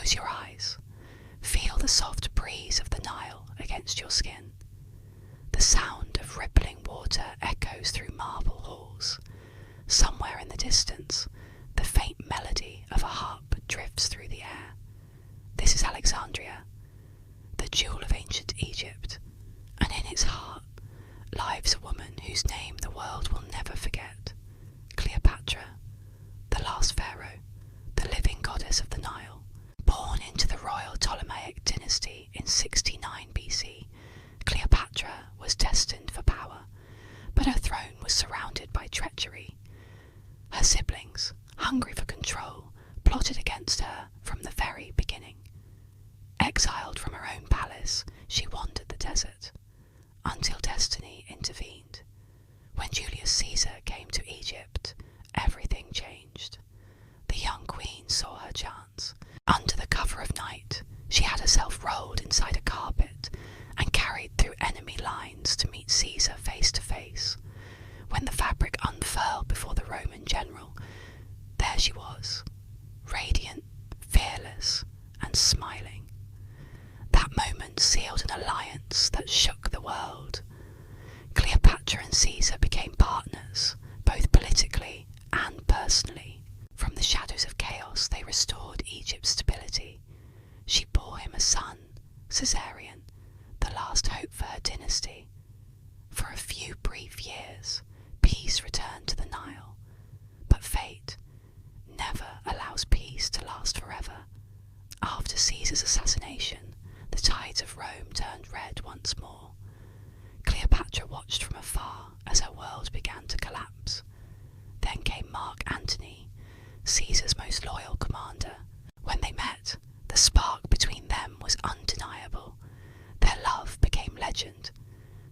Close your eyes. Feel the soft breeze of the Nile against your skin. The sound of rippling water echoes through marble halls. Somewhere in the distance, the faint melody of a harp drifts through the air. This is Alexandria, the jewel of ancient Egypt, and in its heart lives a woman whose name the world will never forget. Cleopatra, the last pharaoh, the living goddess of the Nile. Born into the royal Ptolemaic dynasty in 69 BC, Cleopatra was destined for power, but her throne was surrounded by treachery. Her siblings, hungry for control, plotted against her from the very beginning. Exiled from her own palace, she wandered the desert, until destiny intervened. When Julius Caesar came to Egypt, everything changed. The young queen saw her chance. Under the cover of night, she had herself rolled inside a carpet and carried through enemy lines to meet Caesar face to face. When the fabric unfurled before the Roman general, there she was, radiant, fearless, and smiling. That moment sealed an alliance that shook the world. Cleopatra and Caesar became partners, both politically and personally. From the shadows of chaos, they restored Egypt's stability. She bore him a son, Caesarion, the last hope for her dynasty. For a few brief years, peace returned to the Nile, but fate never allows peace to last forever. After Caesar's assassination, the tides of Rome turned red once more. Cleopatra watched from afar as her world began to collapse. Then came Mark Antony, Caesar's most loyal commander. When they met, the spark between them was undeniable. Their love became legend.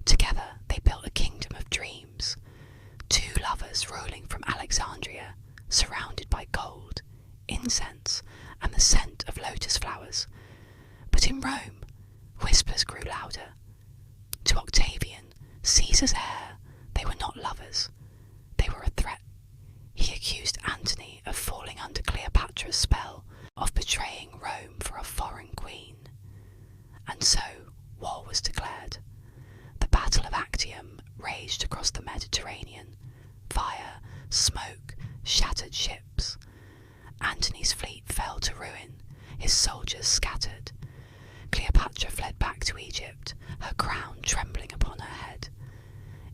Together they built a kingdom of dreams. Two lovers ruling from Alexandria, surrounded by gold, incense, and the scent of lotus flowers. But in Rome, whispers grew louder. To Octavian, Caesar's heir, they were not lovers. They were a threat. He accused Antony of falling under Cleopatra's spell, of betraying Rome for a foreign queen. And so, war was declared. The Battle of Actium raged across the Mediterranean. Fire, smoke, shattered ships. Antony's fleet fell to ruin, his soldiers scattered. Cleopatra fled back to Egypt, her crown trembling upon her head.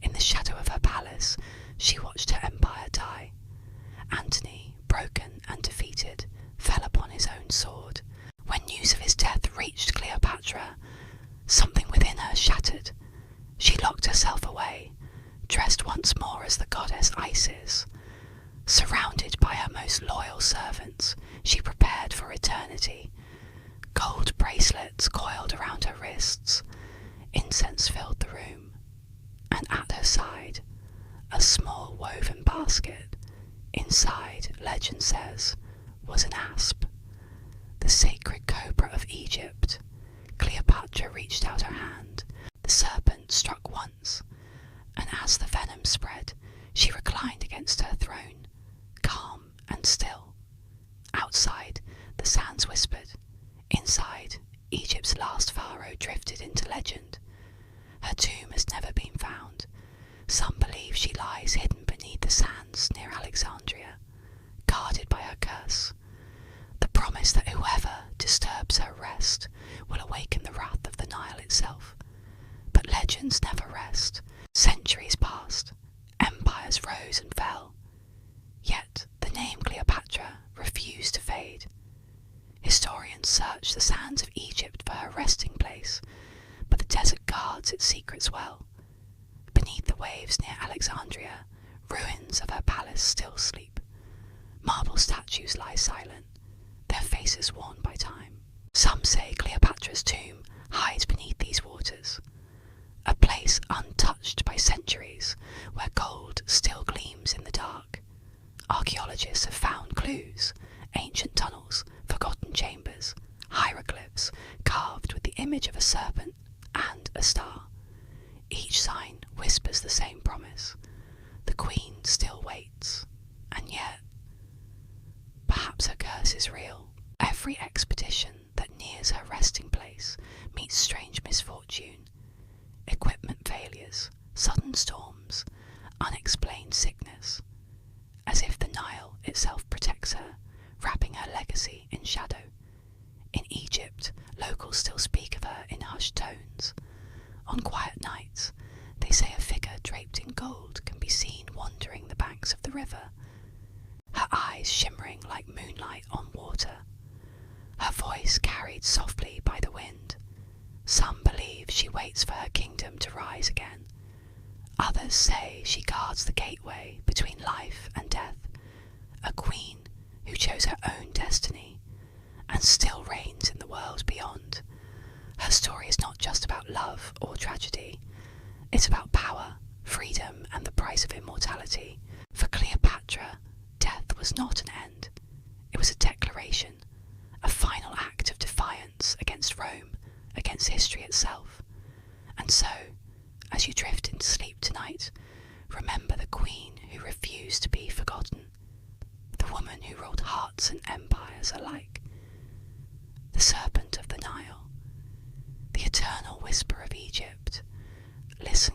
In the shadow of her palace, she watched her empire die. Antony, broken and defeated, fell upon his own sword. When news of his death reached Cleopatra, something within her shattered. She locked herself away, dressed once more as the goddess Isis. Surrounded by her most loyal servants, she prepared for eternity. Gold bracelets coiled around her wrists. Incense filled the room. And at her side, a small woven basket. Inside, legend says, was an asp. The sacred cobra of Egypt. Cleopatra reached out her hand. The serpent struck once, and as the venom spread, she reclined against her throne, calm and still. Outside, the sands whispered. Inside, Egypt's last pharaoh drifted into legend. Her tomb has never been found. Some believe she lies hidden beneath the sands near Alexandria, guarded by her curse. The promise that whoever disturbs her rest will awaken the wrath of the Nile itself. But legends never rest. Centuries passed. Empires rose and fell. Yet the name Cleopatra refused to fade. Historians search the sands of Egypt for her resting place, but the desert guards its secrets well. Beneath the waves near Alexandria, ruins of her palace still sleep. Marble statues lie silent, their faces worn by time. Some say Cleopatra's tomb hides beneath these waters, a place untouched by centuries, where gold still gleams in the dark. Archaeologists have found clues, ancient tunnels, forgotten chambers, hieroglyphs carved with the image of a serpent and a star. Each sign whispers the same promise. The queen still waits, and yet, perhaps her curse is real. Every every expedition that nears her resting place meets strange misfortune, equipment failures, sudden storms, unexplained sickness, as if the Nile itself protects her, wrapping her legacy in shadow. In Egypt, locals still speak of her in hushed tones. On quiet nights, they say a figure draped in gold can be seen wandering the banks of the river, her eyes shimmering like moonlight on water, her voice carried softly by the wind. Some believe she waits for her kingdom to rise again. Others say she guards the gateway between life and death, a queen who chose her own destiny and still reigns in the world beyond. Her story is not just about love or tragedy. It's about power, freedom, and the price of immortality. For Cleopatra, death was not an end. It was a declaration, a final act of defiance against Rome, against history itself. And so, as you drift into sleep tonight, remember the queen who refused to be forgotten, the woman who ruled hearts and empires alike, the serpent of the Nile, the eternal whisper of Egypt. Listen